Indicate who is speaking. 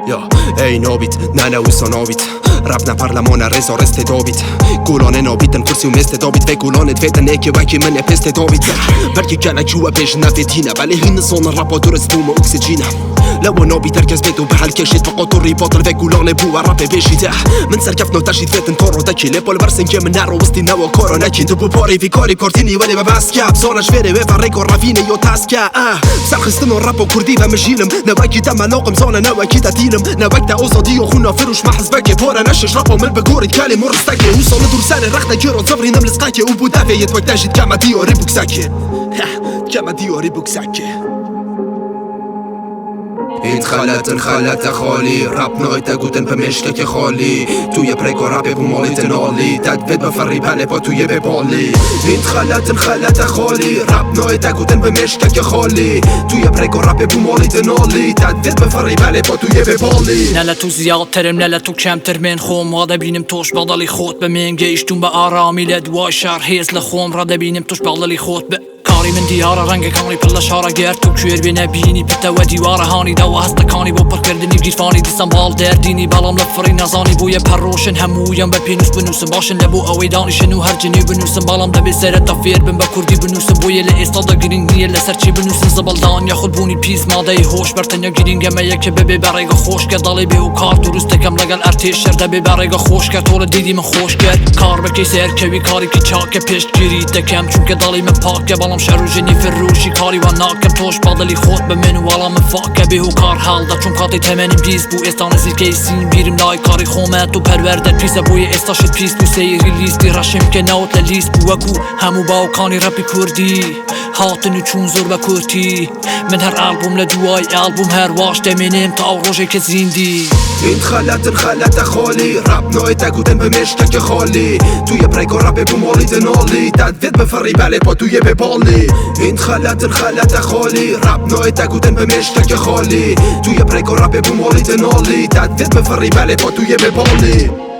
Speaker 1: Ja, ej nobit, nana uso novit Rap na parlamona rezo reste dobit Kulon e nobitën kur si u meste dobit Ve kulonet vetën e kjo vajki mën e peste dobit Verki kjana gjua besh na vetina Bale hinë sonë rapo të rëstu më oksijina Lau nobit erkes betu behal keshit Për kotur i potër ve kulon e bua rap e veshit Më nësar kjaf në tashit vetën toro Da kile pol vërsen kje më naro Vësti në o koro Në kin të pupori vikori Kortini vële ve baskja Zona shvere ve varreko ravine jo taskja Sa khistëno rapo kur diva me zhilëm Në vajki ta malokëm zona në vajki ta tinëm Në vajk ta oso dio khuna firush ma hazbeke Pora nëshësh rapo me lbegorit kali mor rstake Uso në dursane rakhna gjero zëvri në mleskake U budave jet vajk tashit kama dio ribuksake Kama dio ribuksake انخلت انخلت خالی رپ نایت گوتن به مشکک خالی توی پریکو رپ بومالی تنالی تدوید بفری بله با توی ببالی انخلت انخلت خالی رپ نایت گوتن به مشکک خالی توی پریکو رپ بومالی تنالی تدوید بفری بله با توی ببالی
Speaker 2: نلا تو زیادترم نلا تو کمتر من خوم راده بینم توش بدلی خود به من گیشتون به آرامی لدوای شهر هیز لخوم راده بینم توش بدلی خود به کاری من دیاره رنگ کانی پلا شاره گرد تو کویر بی نبینی پتا و دیواره هانی دو هستکانی با پر کردنی بگیر فانی دیسم بال دردینی بالام لفری نزانی بوی پروشن همویم به پینوس بنوسم باشن لبو اوی دانشن و هر جنی بنوسم بالام دبی سرت تفیر بن با کردی بنوسم بوی لاستادا گرینگی لسرچی بنوسم زبالدان یا خود بونی پیز ماده هوش برتن یا گرینگ میه که ببی برای خوش که دالی به و کار درست کم لگل ارتش شرده بی برای خوش که طور دیدی من خوش کرد کار بکی سر کوی کاری که چاک پیش گیری دکم چون که دالی من پاک بالام شروجنی فروشی کاری و ناکم توش بدلی خود به من والا من فاکه به و کار حال دا چون قاطی تمنیم پیس بو استان زیرکیسین بیرم لای کاری خومت و پرورده پیس بوی استاشت پیس بو سیری لیستی رشم که نوت لیست بو وکو همو باو کانی رپی کردی هاتنو چون زور و کرتی من هر البوم لدوای البوم هر واش دمینم تا روشه که زیندی
Speaker 1: انخلت خالی رپ نایت گوتن به مشکک خالی توی پریکو رپ بومالی تنالی تدوید بفری بله با توی ببالی انخلت خالی رپ نایت گوتن به مشکک خالی توی پریکو رپ بومالی تنالی تدوید بفری بله با توی ببالی